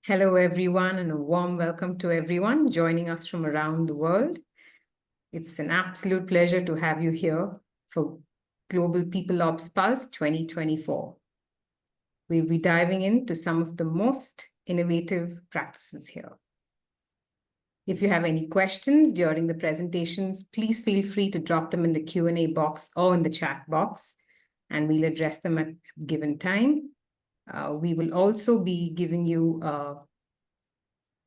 Hello, everyone, and a warm welcome to everyone joining us from around the world. It's an absolute pleasure to have you here for Global People Ops Pulse 2024. We'll be diving into some of the most innovative practices here. If you have any questions during the presentations, please feel free to drop them in the Q&A box or in the chat box, and we'll address them at a given time. We will also be giving you a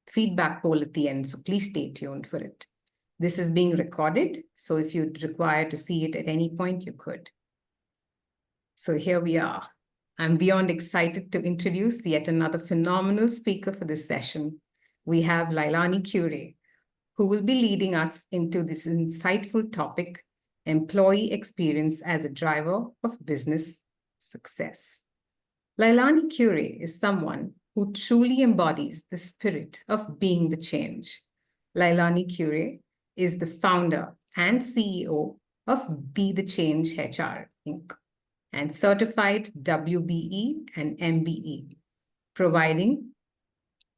feedback poll at the end, so please stay tuned for it. This is being recorded, so if you'd require to see it at any point, you could. So here we are. I'm beyond excited to introduce yet another phenomenal speaker for this session. We have LeiLani Quiray, who will be leading us into this insightful topic, employee experience as a driver of business success. LeiLani Quiray is someone who truly embodies the spirit of being the change. LeiLani Quiray is the founder and CEO of Be the Change HR Inc. and certified WBE and MBE, providing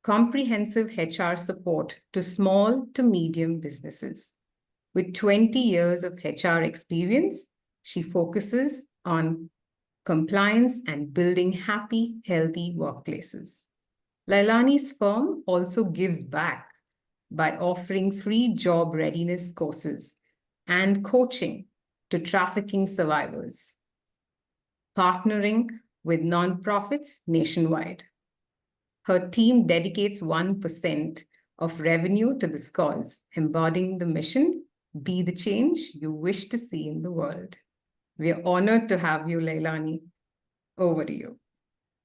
comprehensive HR support to small to medium businesses. With 20 years of HR experience, she focuses on compliance and building happy, healthy workplaces. LeiLani's firm also gives back by offering free job readiness courses and coaching to trafficking survivors, partnering with nonprofits nationwide. Her team dedicates 1% of revenue to this cause, embodying the mission, be the change you wish to see in the world. We are honored to have you, LeiLani. Over to you.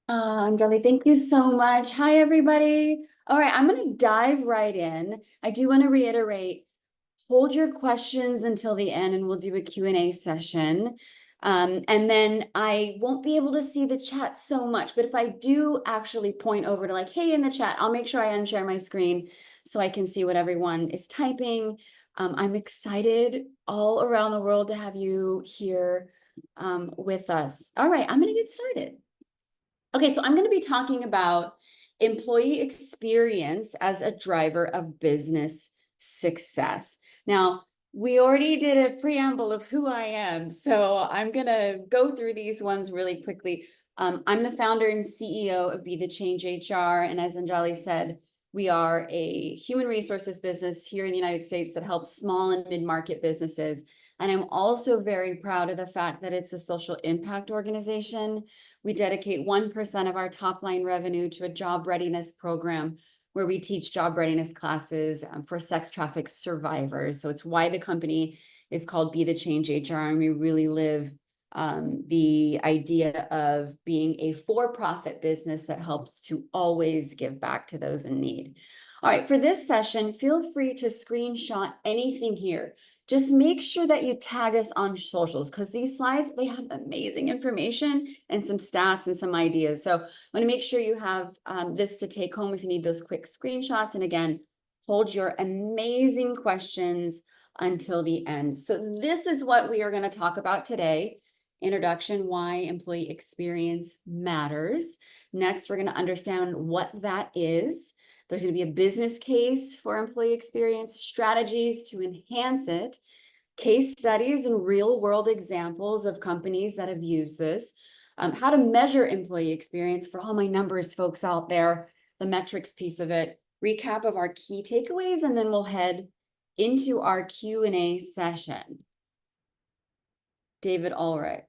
Anjali, thank you so much. Hi, everybody. All right, I'm going to dive right in. I do want to reiterate, hold your questions until the end and we'll do a Q&A session. And then I won't be able to see the chat so much, but if I do actually point over to like, hey, in the chat, I'll make sure I unshare my screen so I can see what everyone is typing. I'm excited all around the world to have you here with us. All right, I'm going to get started. Okay, so I'm going to be talking about employee experience as a driver of business success. Now, we already did a preamble of who I am, so I'm going to go through these ones really quickly. I'm the founder and CEO of Be the Change HR, and as Anjali said, we are a human resources business here in the United States that helps small and mid-market businesses. And I'm also very proud of the fact that it's a social impact organization. We dedicate 1% of our top line revenue to a job readiness program where we teach job readiness classes for sex trafficked survivors. So it's why the company is called Be the Change HR, and we really live the idea of being a for-profit business that helps to always give back to those in need. All right, for this session, feel free to screenshot anything here. Just make sure that you tag us on socials because these slides, they have amazing information and some stats and some ideas. So I want to make sure you have this to take home if you need those quick screenshots. And again, hold your amazing questions until the end. So this is what we are going to talk about today. Introduction, why employee experience matters. Next, we're going to understand what that is. There's going to be a business case for employee experience, strategies to enhance it, case studies and real world examples of companies that have used this, how to measure employee experience for all my numbers folks out there, the metrics piece of it, recap of our key takeaways, and then we'll head into our Q&A session. David Ulrich,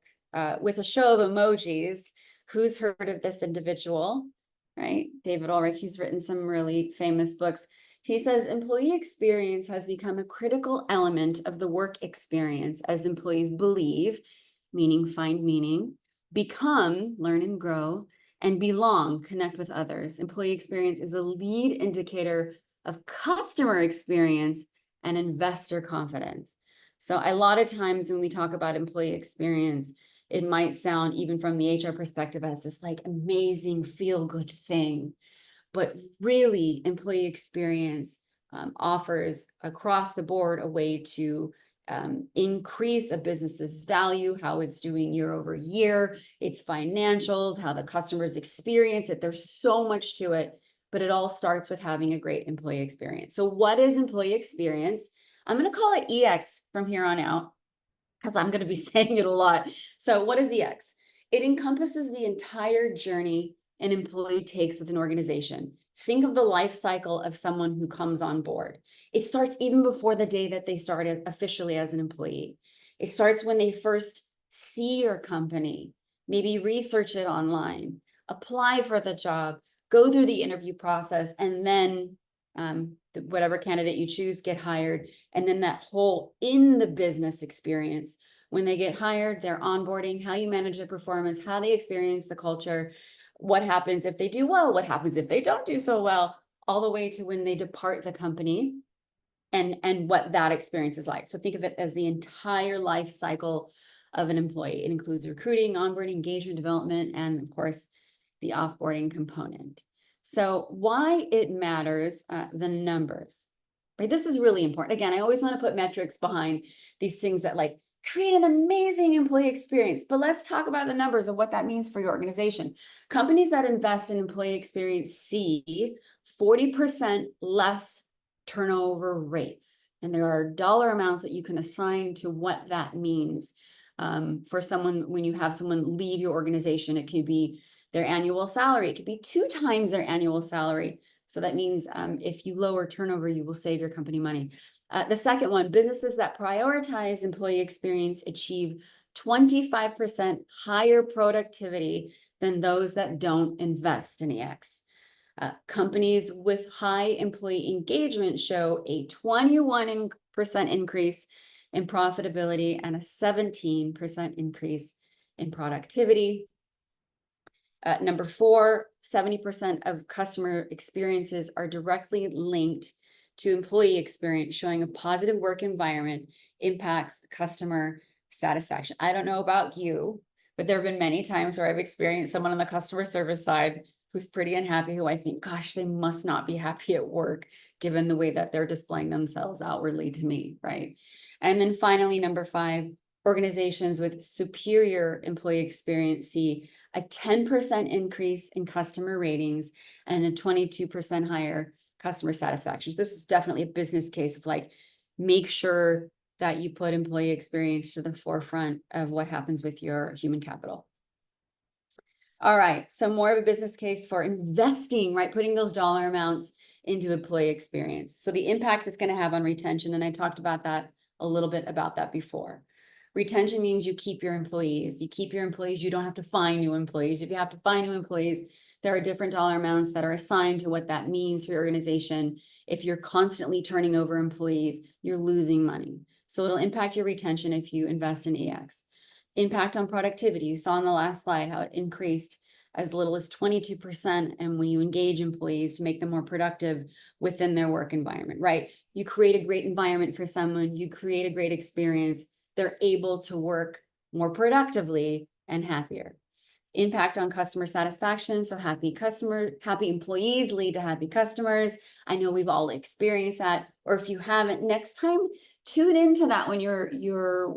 with a show of emojis, who's heard of this individual? Right? David Ulrich, he's written some really famous books. He says, employee experience has become a critical element of the work experience as employees believe, meaning find meaning, become, learn and grow, and belong, connect with others. Employee experience is a lead indicator of customer experience and investor confidence. So a lot of times when we talk about employee experience, it might sound, even from the HR perspective, as this like amazing feel-good thing. But really, employee experience offers across the board a way to increase a business's value, how it's doing year over year, its financials, how the customers experience it. There's so much to it. but it all starts with having a great employee experience. So what is employee experience? I'm going to call it EX from here on out, because I'm going to be saying it a lot. So what is EX? It encompasses the entire journey an employee takes with an organization. Think of the life cycle of someone who comes on board. It starts even before the day that they start officially as an employee. It starts when they first see your company, maybe research it online, apply for the job, go through the interview process, and then whatever candidate you choose get hired. And then that whole in the business experience, when they get hired, their onboarding, how you manage their performance, how they experience the culture, what happens if they do well, what happens if they don't do so well, all the way to when they depart the company and what that experience is like. So think of it as the entire life cycle of an employee. It includes recruiting, onboarding, engagement, development, and of course, the offboarding component. So why it matters, the numbers, right? This is really important. Again, I always want to put metrics behind these things that like create an amazing employee experience, but let's talk about the numbers of what that means for your organization. Companies that invest in employee experience see 40% less turnover rates. And there are dollar amounts that you can assign to what that means. For someone, when you have someone leave your organization, it could be their annual salary. It could be 2 times their annual salary. So that means if you lower turnover, you will save your company money. The second one, businesses that prioritize employee experience achieve 25% higher productivity than those that don't invest in EX. Companies with high employee engagement show a 21% increase in profitability and a 17% increase in productivity. Number 4, 70% of customer experiences are directly linked to employee experience, showing a positive work environment impacts customer satisfaction. I don't know about you, but there have been many times where I've experienced someone on the customer service side who's pretty unhappy, who I think, gosh, they must not be happy at work, given the way that they're displaying themselves outwardly to me, right? And then finally, number 5, organizations with superior employee experience see a 10% increase in customer ratings and a 22% higher customer satisfaction. This is definitely a business case of like, make sure that you put employee experience to the forefront of what happens with your human capital. All right, so more of a business case for investing, right? Putting those dollar amounts into employee experience. So the impact it's going to have on retention, and I talked about that a little bit about that before. Retention means you keep your employees. You keep your employees. You don't have to find new employees. If you have to find new employees, there are different dollar amounts that are assigned to what that means for your organization. If you're constantly turning over employees, you're losing money. So it'll impact your retention if you invest in EX. Impact on productivity. You saw on the last slide how it increased as little as 22%. And when you engage employees to make them more productive within their work environment, right? You create a great environment for someone, you create a great experience, they're able to work more productively and happier. Impact on customer satisfaction. So happy employees lead to happy customers. I know we've all experienced that, or if you haven't, next time tune into that when you're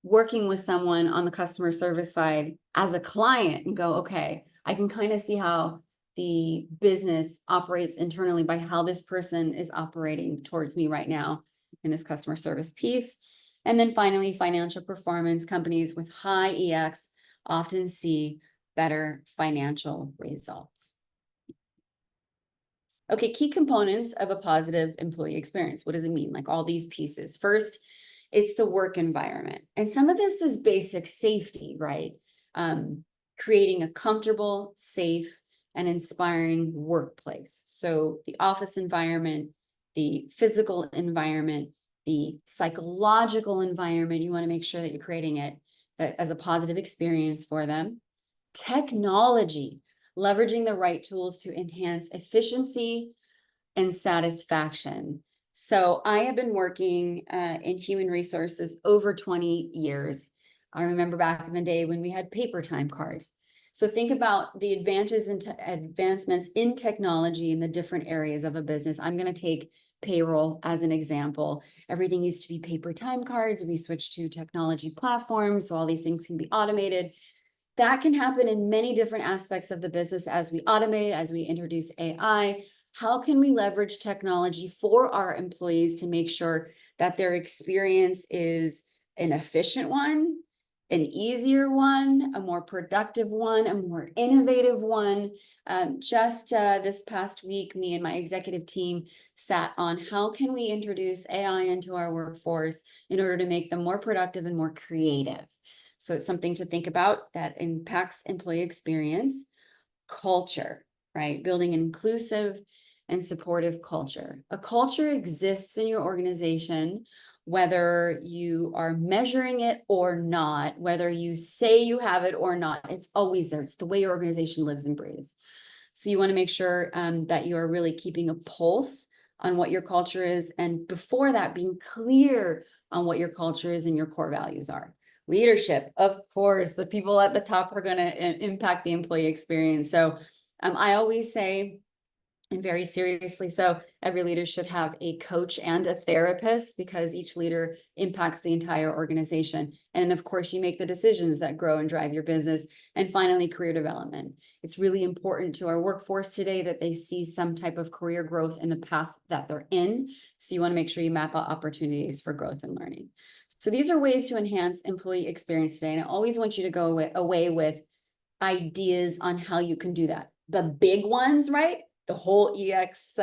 working with someone on the customer service side as a client and go, okay, I can kind of see how the business operates internally by how this person is operating towards me right now in this customer service piece. And then finally, financial performance. Companies with high EX often see better financial results. Okay, key components of a positive employee experience. What does it mean? Like all these pieces. First, it's the work environment. And some of this is basic safety, right? Creating a comfortable, safe, and inspiring workplace. So the office environment, the physical environment, the psychological environment, you want to make sure that you're creating it as a positive experience for them. Technology, leveraging the right tools to enhance efficiency and satisfaction. So I have been working in human resources over 20 years. I remember back in the day when we had paper time cards. So think about the advancements in technology in the different areas of a business. I'm going to take payroll as an example. Everything used to be paper time cards. We switched to technology platforms, so all these things can be automated. That can happen in many different aspects of the business as we automate, as we introduce AI. How can we leverage technology for our employees to make sure that their experience is an efficient one, an easier one, a more productive one, a more innovative one? Just this past week, me and my executive team sat on how can we introduce AI into our workforce in order to make them more productive and more creative. So it's something to think about that impacts employee experience. Culture, right? Building an inclusive and supportive culture. A culture exists in your organization, whether you are measuring it or not, whether you say you have it or not, it's always there. It's the way your organization lives and breathes. So you want to make sure that you are really keeping a pulse on what your culture is, and before that, being clear on what your culture is and your core values are. Leadership, of course, the people at the top are going to impact the employee experience. So I always say, and very seriously, so every leader should have a coach and a therapist, because each leader impacts the entire organization. And of course, you make the decisions that grow and drive your business. And finally, career development. It's really important to our workforce today that they see some type of career growth in the path that they're in. So you want to make sure you map out opportunities for growth and learning. So these are ways to enhance employee experience today. And I always want you to go away with ideas on how you can do that. The big ones, right? The whole EX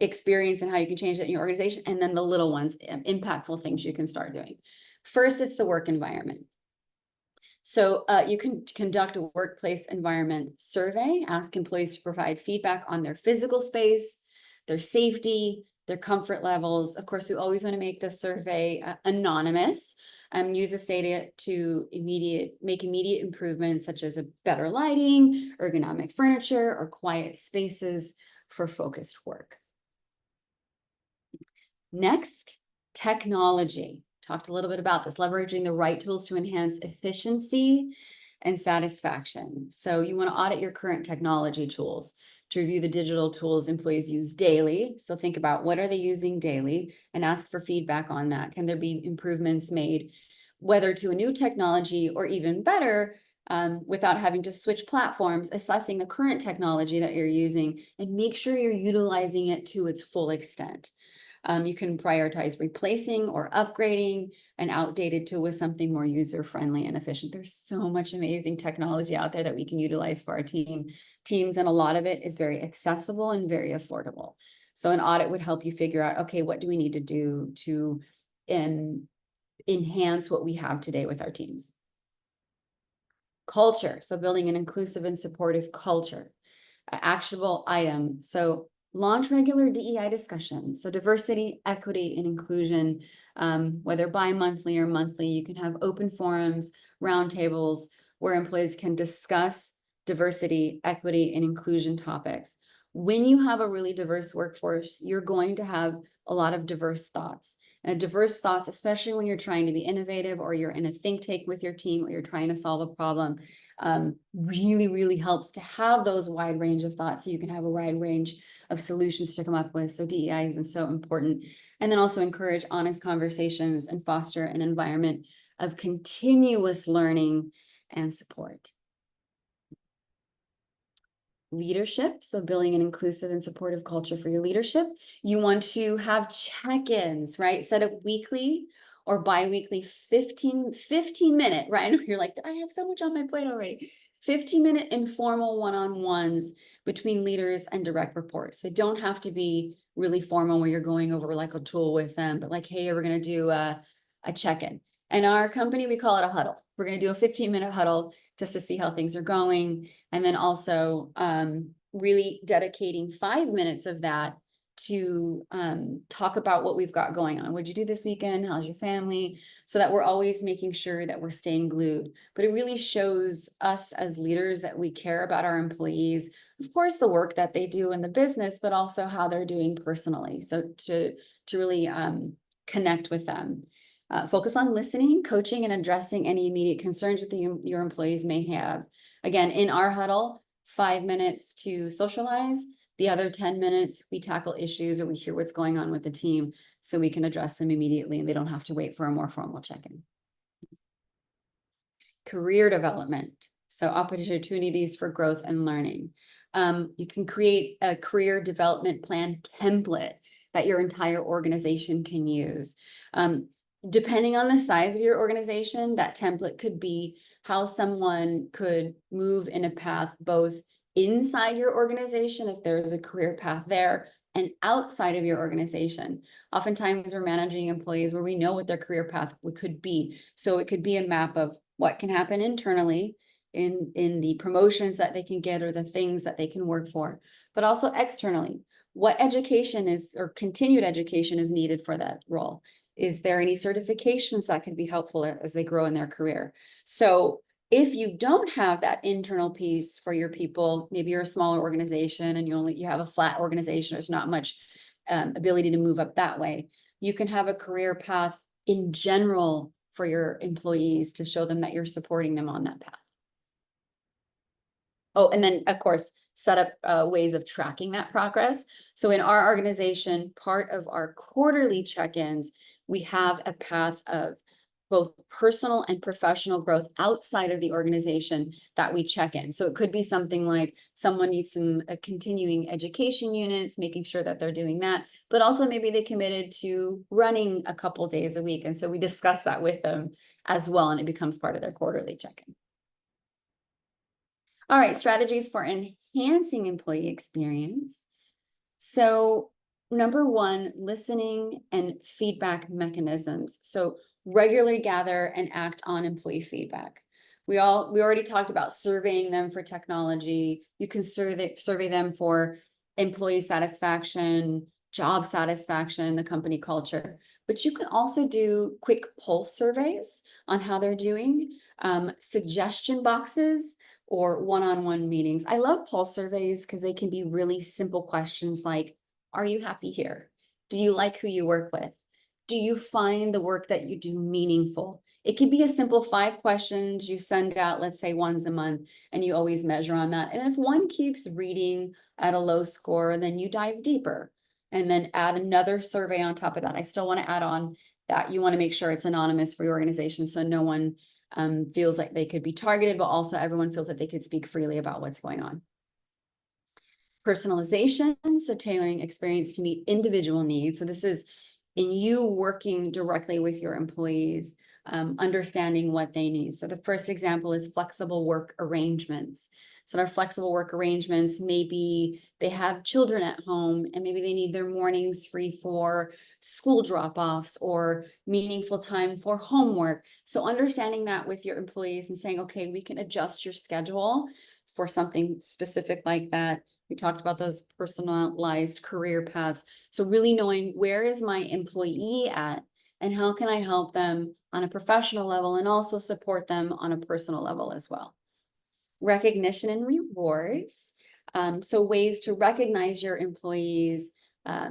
experience and how you can change that in your organization. And then the little ones, impactful things you can start doing. First, it's the work environment. So you can conduct a workplace environment survey, ask employees to provide feedback on their physical space, their safety, their comfort levels. Of course, we always want to make this survey anonymous. Use this data to make immediate improvements, such as a better lighting, ergonomic furniture, or quiet spaces for focused work. Next, technology. Talked a little bit about this, leveraging the right tools to enhance efficiency and satisfaction. So you want to audit your current technology tools to review the digital tools employees use daily. So think about what are they using daily and ask for feedback on that. Can there be improvements made, whether to a new technology or even better, without having to switch platforms, assessing the current technology that you're using and make sure you're utilizing it to its full extent. You can prioritize replacing or upgrading an outdated tool with something more user-friendly and efficient. There's so much amazing technology out there that we can utilize for our teams, and a lot of it is very accessible and very affordable. So an audit would help you figure out, okay, what do we need to do to enhance what we have today with our teams? Culture, so building an inclusive and supportive culture. Actionable item, so launch regular DEI discussions. So diversity, equity, and inclusion, whether bi-monthly or monthly, you can have open forums, roundtables, where employees can discuss diversity, equity, and inclusion topics. When you have a really diverse workforce, you're going to have a lot of diverse thoughts. And diverse thoughts, especially when you're trying to be innovative or you're in a think tank with your team or you're trying to solve a problem, really, really helps to have those wide range of thoughts so you can have a wide range of solutions to come up with. So DEI is so important. And then also encourage honest conversations and foster an environment of continuous learning and support. Leadership, so building an inclusive and supportive culture for your leadership. You want to have check-ins, right? Set up weekly or bi-weekly 15-minute, right? I know you're like, I have so much on my plate already. 15-minute informal one-on-ones between leaders and direct reports. They don't have to be really formal where you're going over like a tool with them, but like, hey, we're going to do a check-in. In our company, we call it a huddle. We're going to do a 15-minute huddle just to see how things are going. And then also really dedicating 5 minutes of that to talk about what we've got going on. What'd you do this weekend? How's your family? So that we're always making sure that we're staying glued. But it really shows us as leaders that we care about our employees, of course, the work that they do in the business, but also how they're doing personally. So to really connect with them. Focus on listening, coaching, and addressing any immediate concerns that your employees may have. Again, in our huddle, 5 minutes to socialize. The other 10 minutes, we tackle issues or we hear what's going on with the team so we can address them immediately and they don't have to wait for a more formal check-in. career development, so opportunities for growth and learning. You can create a career development plan template that your entire organization can use. Depending on the size of your organization, that template could be how someone could move in a path both inside your organization, if there's a career path there, and outside of your organization. Oftentimes we're managing employees where we know what their career path could be. So it could be a map of what can happen internally in the promotions that they can get or the things that they can work for, but also externally. What education is or continued education is needed for that role? Is there any certifications that could be helpful as they grow in their career? So if you don't have that internal piece for your people, maybe you're a smaller organization and you have a flat organization, there's not much ability to move up that way. You can have a career path in general for your employees to show them that you're supporting them on that path. Oh, and then of course, set up ways of tracking that progress. So in our organization, part of our quarterly check-ins, we have a path of both personal and professional growth outside of the organization that we check in. So it could be something like someone needs some continuing education units, making sure that they're doing that, but also maybe they committed to running a couple days a week. And so we discuss that with them as well, and it becomes part of their quarterly check-in. All right, strategies for enhancing employee experience. So number one, listening and feedback mechanisms. So regularly gather and act on employee feedback. We already talked about surveying them for technology. You can survey them for employee satisfaction, job satisfaction, the company culture. But you can also do quick pulse surveys on how they're doing, suggestion boxes, or one-on-one meetings. I love pulse surveys because they can be really simple questions like, are you happy here? Do you like who you work with? Do you find the work that you do meaningful? It could be a simple 5 questions you send out, let's say once a month, and you always measure on that. And if one keeps reading at a low score, then you dive deeper and then add another survey on top of that. I still want to add on that you want to make sure it's anonymous for your organization so no one feels like they could be targeted, but also everyone feels that they could speak freely about what's going on. Personalization, so tailoring experience to meet individual needs. So this is in you working directly with your employees, understanding what they need. So the first example is flexible work arrangements. So our flexible work arrangements, maybe they have children at home and maybe they need their mornings free for school drop-offs or meaningful time for homework. So understanding that with your employees and saying, okay, we can adjust your schedule for something specific like that. We talked about those personalized career paths. So really knowing where is my employee at and how can I help them on a professional level and also support them on a personal level as well. Recognition and rewards. So ways to recognize your employees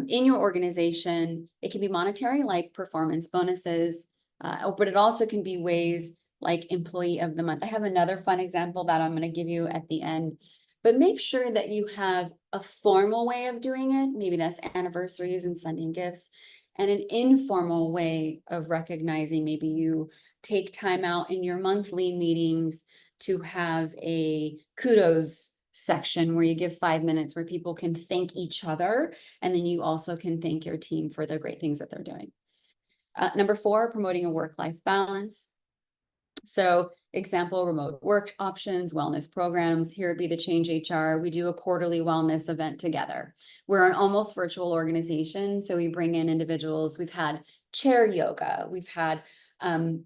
in your organization. It can be monetary, like performance bonuses, but it also can be ways like employee of the month. I have another fun example that I'm going to give you at the end, but make sure that you have a formal way of doing it. Maybe that's anniversaries and sending gifts, and an informal way of recognizing. Maybe you take time out in your monthly meetings to have a kudos section where you give 5 minutes where people can thank each other. And then you also can thank your team for the great things that they're doing. Number 4, promoting a work-life balance. So example, remote work options, wellness programs. Here would be the Change HR. We do a quarterly wellness event together. We're an almost virtual organization. So we bring in individuals. We've had chair yoga. We've had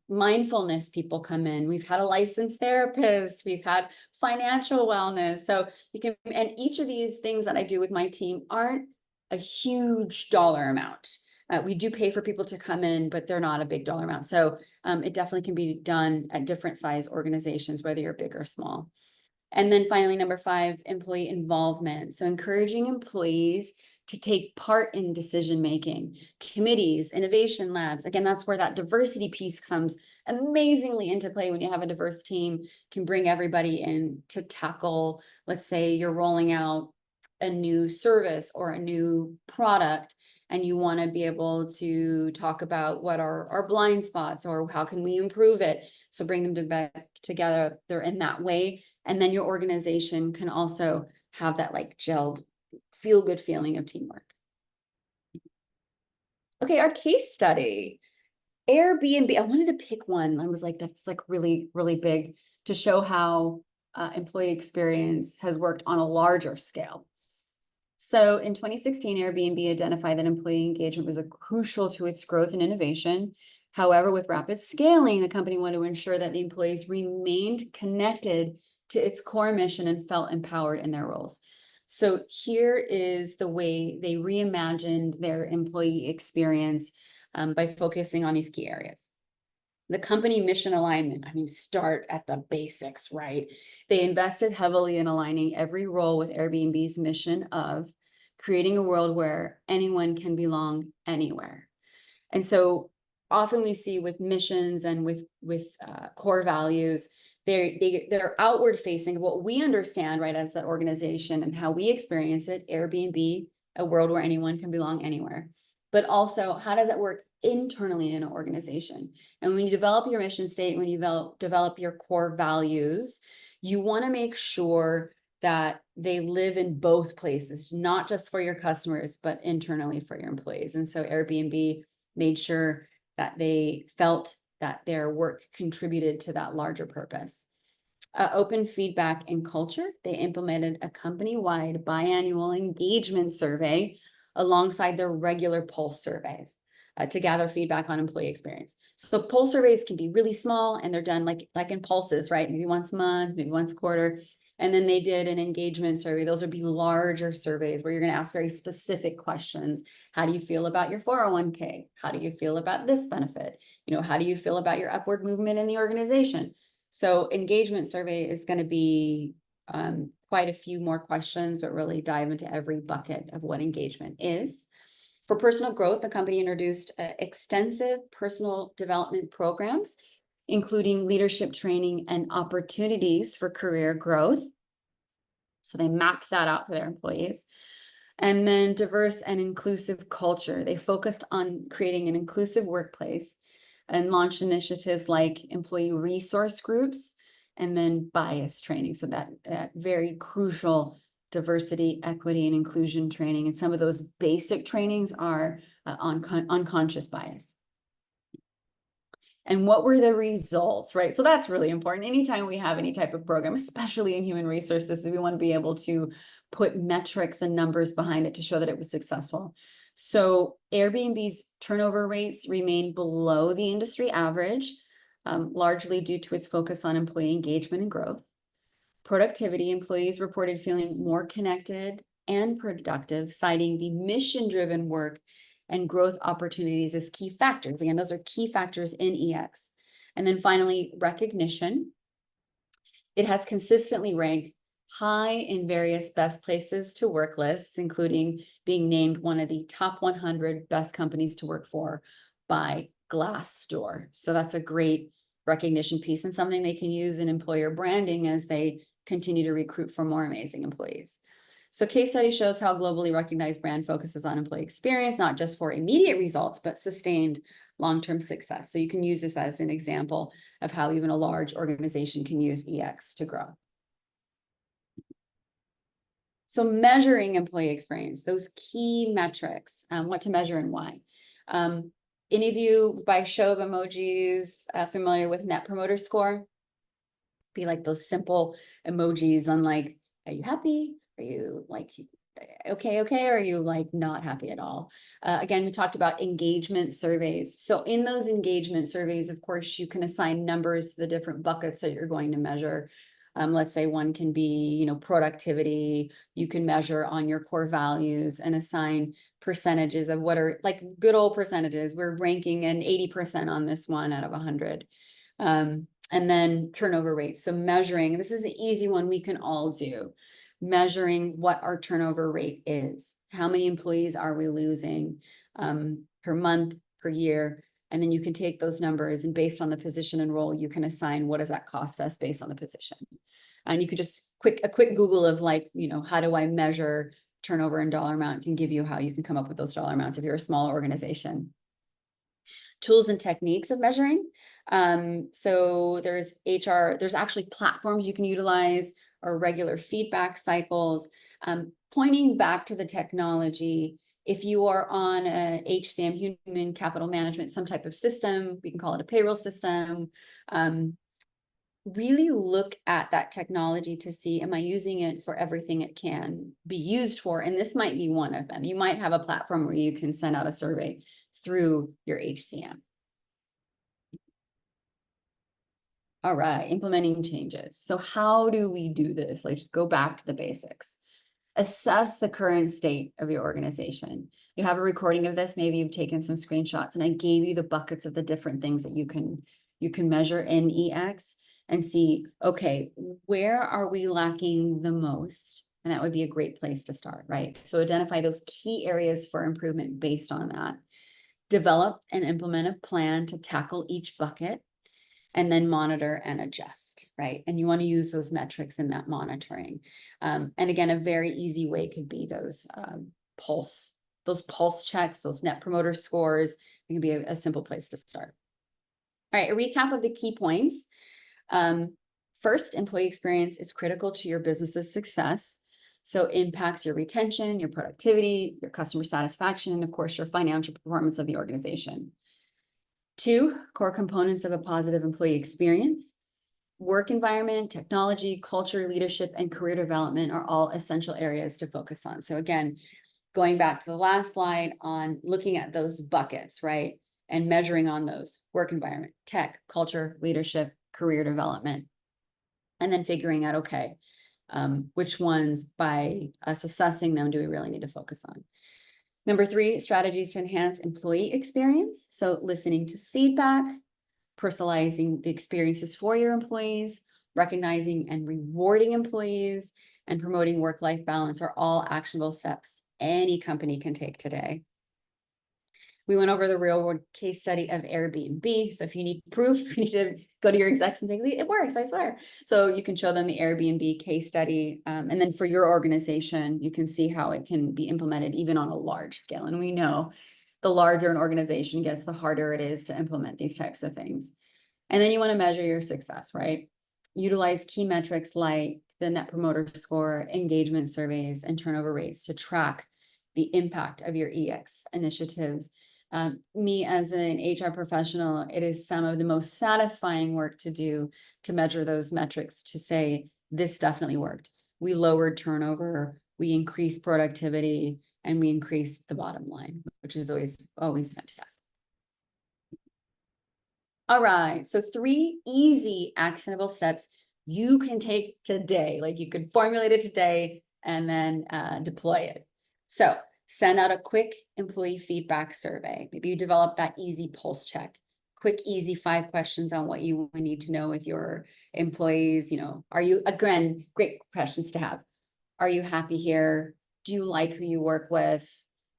mindfulness people come in. We've had a licensed therapist. We've had financial wellness. So you can, and each of these things that I do with my team aren't a huge dollar amount. We do pay for people to come in, but they're not a big dollar amount. So it definitely can be done at different size organizations, whether you're big or small. And then finally, number 5, employee involvement. So encouraging employees to take part in decision-making, committees, innovation labs. Again, that's where that diversity piece comes amazingly into play. When you have a diverse team, can bring everybody in to tackle, let's say you're rolling out a new service or a new product, and you want to be able to talk about what are our blind spots or how can we improve it. So bring them together in that way. And then your organization can also have that like gelled, feel good feeling of teamwork. Okay, our case study, Airbnb. I wanted to pick one. I was like, that's like really, really big to show how employee experience has worked on a larger scale. So in 2016, Airbnb identified that employee engagement was crucial to its growth and innovation. However, with rapid scaling, the company wanted to ensure that the employees remained connected to its core mission and felt empowered in their roles. So here is the way they reimagined their employee experience by focusing on these key areas. The company mission alignment, I mean, start at the basics, right? They invested heavily in aligning every role with Airbnb's mission of creating a world where anyone can belong anywhere. And so often we see with missions and with core values, they're outward facing what we understand, right, as that organization and how we experience it, Airbnb, a world where anyone can belong anywhere. But also, how does it work internally in an organization? And when you develop your mission statement, when you develop your core values, you want to make sure that they live in both places, not just for your customers, but internally for your employees. And so Airbnb made sure that they felt that their work contributed to that larger purpose. Open feedback and culture, they implemented a company-wide biannual engagement survey alongside their regular pulse surveys to gather feedback on employee experience. So pulse surveys can be really small and they're done like in pulses, right? Maybe once a month, maybe once a quarter. And then they did an engagement survey. Those would be larger surveys where you're going to ask very specific questions. How do you feel about your 401k? How do you feel about this benefit? How do you feel about your upward movement in the organization? So engagement survey is going to be quite a few more questions, but really dive into every bucket of what engagement is. For personal growth, the company introduced extensive personal development programs, including leadership training and opportunities for career growth. So they mapped that out for their employees. And then diverse and inclusive culture. They focused on creating an inclusive workplace and launched initiatives like employee resource groups and then bias training. So that very crucial diversity, equity, and inclusion training. And some of those basic trainings are on unconscious bias. And what were the results, right? So that's really important. Anytime we have any type of program, especially in human resources, we want to be able to put metrics and numbers behind it to show that it was successful. So Airbnb's turnover rates remain below the industry average, largely due to its focus on employee engagement and growth. Productivity, employees reported feeling more connected and productive, citing the mission-driven work and growth opportunities as key factors. Again, those are key factors in EX. And then finally, recognition. It has consistently ranked high in various best places to work lists, including being named one of the top 100 best companies to work for by Glassdoor. So that's a great recognition piece and something they can use in employer branding as they continue to recruit for more amazing employees. So case study shows how globally recognized brand focuses on employee experience, not just for immediate results, but sustained long-term success. So you can use this as an example of how even a large organization can use EX to grow. So measuring employee experience, those key metrics, what to measure and why. Any of you, by show of emojis, familiar with Net Promoter Score? Be like those simple emojis on like, are you happy? Are you like, okay, or are you like not happy at all? Again, we talked about engagement surveys. So in those engagement surveys, of course, you can assign numbers to the different buckets that you're going to measure. Let's say one can be, productivity. You can measure on your core values and assign percentages of what are like good old percentages. We're ranking an 80% on this one out of 100. And then turnover rates. So measuring, this is an easy one we can all do. Measuring what our turnover rate is. How many employees are we losing per month, per year? And then you can take those numbers and based on the position and role, you can assign what does that cost us based on the position. And you could just a quick Google of like, how do I measure turnover and dollar amount can give you how you can come up with those dollar amounts if you're a small organization. Tools and techniques of measuring. So there's there's actually platforms you can utilize or regular feedback cycles. Pointing back to the technology, if you are on a HCM, human capital management, some type of system, we can call it a payroll system, really look at that technology to see, am I using it for everything it can be used for? And this might be one of them. You might have a platform where you can send out a survey through your HCM. All right, implementing changes. So how do we do this? Let's just go back to the basics. Assess the current state of your organization. You have a recording of this. Maybe you've taken some screenshots, and I gave you the buckets of the different things that you can measure in EX and see, okay, where are we lacking the most? And that would be a great place to start, right? So identify those key areas for improvement based on that. Develop and implement a plan to tackle each bucket, and then monitor and adjust, right? And you want to use those metrics in that monitoring. And again, a very easy way could be those pulse checks, those net promoter scores. It can be a simple place to start. All right, a recap of the key points. First, employee experience is critical to your business's success. So it impacts your retention, your productivity, your customer satisfaction, and of course, your financial performance of the organization. 2, core components of a positive employee experience. Work environment, technology, culture, leadership, and career development are all essential areas to focus on. So again, going back to the last slide on looking at those buckets, right? And measuring on those: work environment, tech, culture, leadership, career development. And then figuring out, okay, which ones by us assessing them do we really need to focus on? Number 3, strategies to enhance employee experience. So listening to feedback, personalizing the experiences for your employees, recognizing and rewarding employees, and promoting work-life balance are all actionable steps any company can take today. We went over the real-world case study of Airbnb. So if you need proof, you need to go to your execs and say, it works, I swear. So you can show them the Airbnb case study. And then for your organization, you can see how it can be implemented even on a large scale. And we know the larger an organization gets, the harder it is to implement these types of things. And then you want to measure your success, right? Utilize key metrics like the Net Promoter Score, engagement surveys, and turnover rates to track the impact of your EX initiatives. Me as an HR professional, it is some of the most satisfying work to do to measure those metrics to say, this definitely worked. We lowered turnover, we increased productivity, and we increased the bottom line, which is always fantastic. All right, so 3 easy actionable steps you can take today. Like you could formulate it today and then deploy it. So send out a quick employee feedback survey. Maybe you develop that easy pulse check. Quick, easy 5 questions on what you need to know with your employees. You know, again, great questions to have. Are you happy here? Do you like who you work with?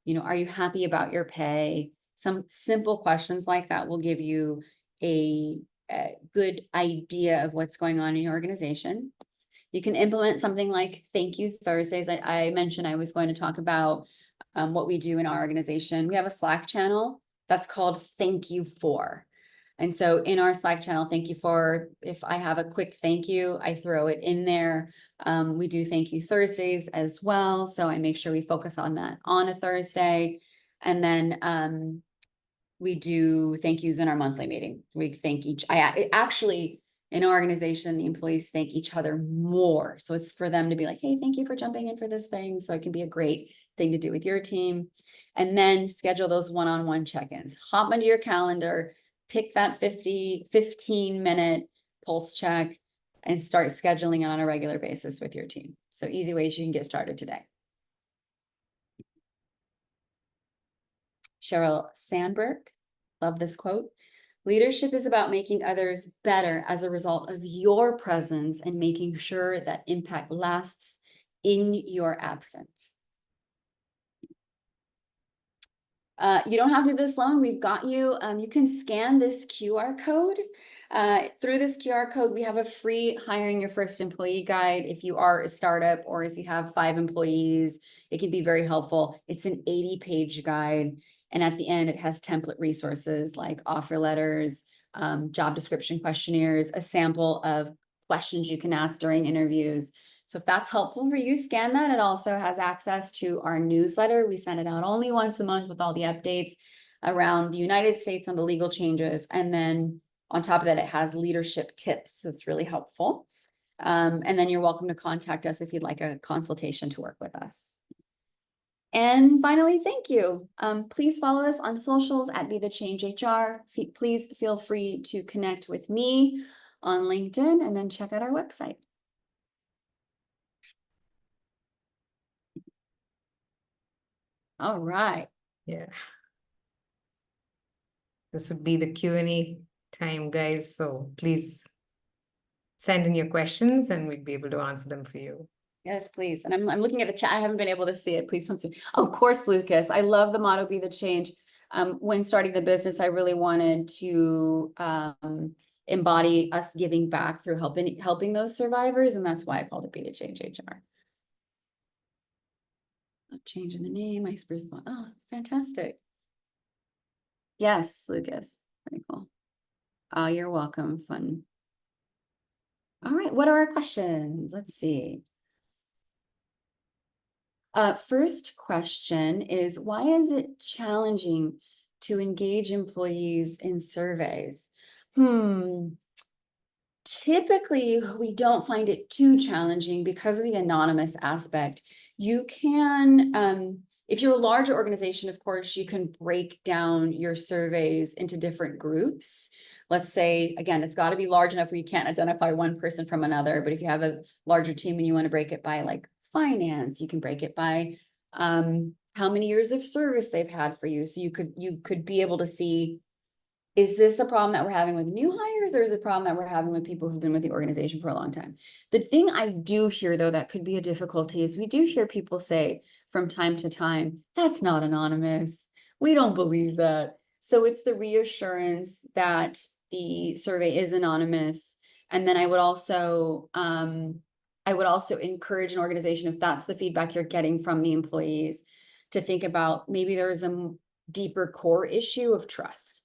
You know, are you happy about your pay? Some simple questions like that will give you a good idea of what's going on in your organization. You can implement something like Thank You Thursdays. I mentioned I was going to talk about what we do in our organization. We have a Slack channel that's called Thank You For. And so in our Slack channel, Thank You For, if I have a quick thank you, I throw it in there. We do Thank You Thursdays as well. So I make sure we focus on that on a Thursday. And then we do thank yous in our monthly meeting. We thank actually, in our organization, the employees thank each other more. So it's for them to be like, hey, thank you for jumping in for this thing. So it can be a great thing to do with your team. And then schedule those one-on-one check-ins. Hop into your calendar, pick that 15-minute pulse check, and start scheduling it on a regular basis with your team. So easy ways you can get started today. Sheryl Sandberg, love this quote. Leadership is about making others better as a result of your presence and making sure that impact lasts in your absence. You don't have to do this alone. We've got you. You can scan this QR code. Through this QR code, we have a free hiring your first employee guide. If you are a startup or if you have 5 employees, it can be very helpful. It's an 80-page guide. And at the end, it has template resources like offer letters, job description questionnaires, a sample of questions you can ask during interviews. So if that's helpful for you, scan that. It also has access to our newsletter. We send it out only once a month with all the updates around the United States on the legal changes. And then on top of that, it has leadership tips. So it's really helpful. And then you're welcome to contact us if you'd like a consultation to work with us. And finally, thank you. Please follow us on socials at Be The Change HR. Please feel free to connect with me on LinkedIn and then check out our website. All right. Yeah. This would be the Q&A time, guys. So please send in your questions and we'd be able to answer them for you. Yes, please. And I'm looking at the chat. I haven't been able to see it. Please don't see. Of course, Lucas. I love the motto, Be The Change. When starting the business, I really wanted to embody us giving back through helping those survivors. And that's why I called it Be The Change HR. Changing the name, I respond. Oh, fantastic. Yes, Lucas. Very cool. Oh, you're welcome. Fun. All right. What are our questions? Let's see. First question is, why is it challenging to engage employees in surveys? Typically, we don't find it too challenging because of the anonymous aspect. You can, if you're a larger organization, of course, you can break down your surveys into different groups. Let's say, again, it's got to be large enough where you can't identify one person from another. But if you have a larger team and you want to break it by like finance, you can break it by how many years of service they've had for you. So you could be able to see, is this a problem that we're having with new hires or is it a problem that we're having with people who've been with the organization for a long time? The thing I do hear, though, that could be a difficulty is we do hear people say from time to time, that's not anonymous. We don't believe that. So it's the reassurance that the survey is anonymous. And then I would also encourage an organization, if that's the feedback you're getting from the employees, to think about maybe there's a deeper core issue of trust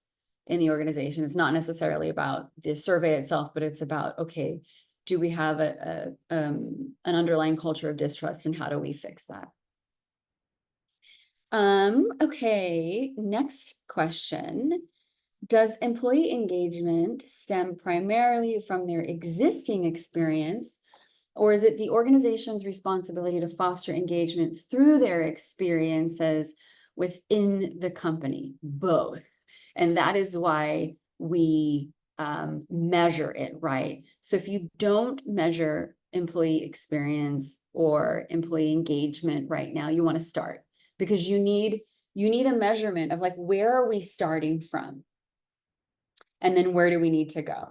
in the organization. It's not necessarily about the survey itself, but it's about, okay, do we have an underlying culture of distrust and how do we fix that? Okay, next question. Does employee engagement stem primarily from their existing experience, or is it the organization's responsibility to foster engagement through their experiences within the company? Both. And that is why we measure it, right? So if you don't measure employee experience or employee engagement right now, you want to start, because you need a measurement of like, where are we starting from? And then where do we need to go?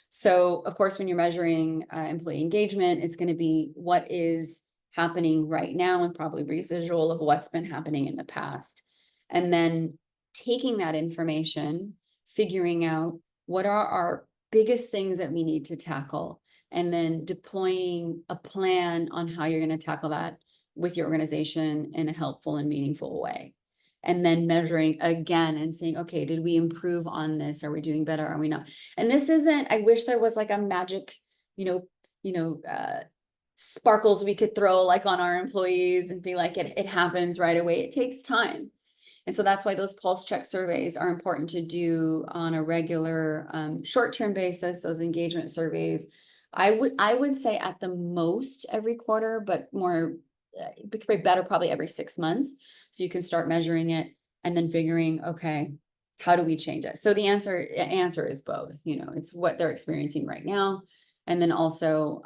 So of course, when you're measuring employee engagement, it's going to be what is happening right now and probably residual of what's been happening in the past. And then taking that information, figuring out what are our biggest things that we need to tackle, and then deploying a plan on how you're going to tackle that with your organization in a helpful and meaningful way. And then measuring again and saying, okay, did we improve on this? Are we doing better? Are we not? And this isn't, I wish there was like a magic, sparkles we could throw like on our employees and be like, it happens right away. It takes time. And so that's why those pulse check surveys are important to do on a regular short-term basis, those engagement surveys. I would say at the most every quarter, but more, better probably every 6 months. So you can start measuring it and then figuring, okay, how do we change it? So the answer is both. It's what they're experiencing right now. And then also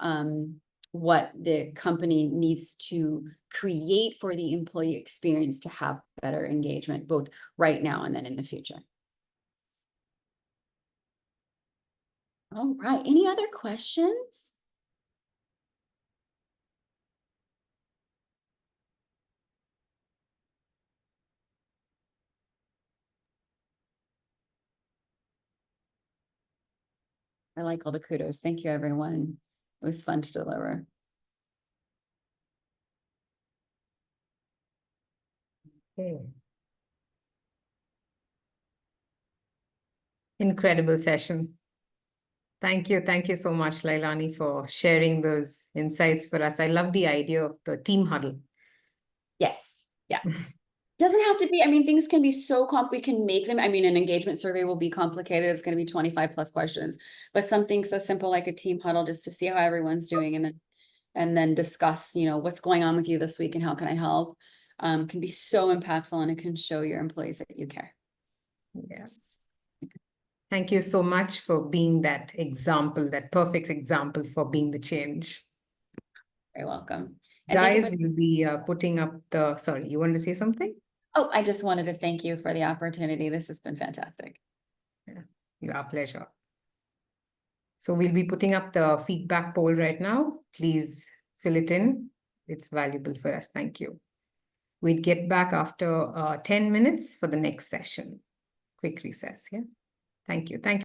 what the company needs to create for the employee experience to have better engagement, both right now and then in the future. All right. Any other questions? I like all the kudos. Thank you, everyone. It was fun to deliver. Okay. Incredible session. Thank you. Thank you so much, LeiLani, for sharing those insights for us. I love the idea of the team huddle. Yes. Yeah. Doesn't have to be, I mean, things can be so we can make them. I mean, an engagement survey will be complicated. It's going to be 25 plus questions, but something so simple like a team huddle just to see how everyone's doing and then discuss, you know, what's going on with you this week and how can I help, can be so impactful, and it can show your employees that you care. Yes. Thank you so much for being that example, that perfect example for being the change. Very welcome. And Guys, we'll be putting up the, sorry, you wanted to say something? Oh, I just wanted to thank you for the opportunity. This has been fantastic. Yeah, our pleasure. So we'll be putting up the feedback poll right now. Please fill it in. It's valuable for us. Thank you. We'd get back after 10 minutes for the next session. Quick recess, yeah? Thank you. Thank you.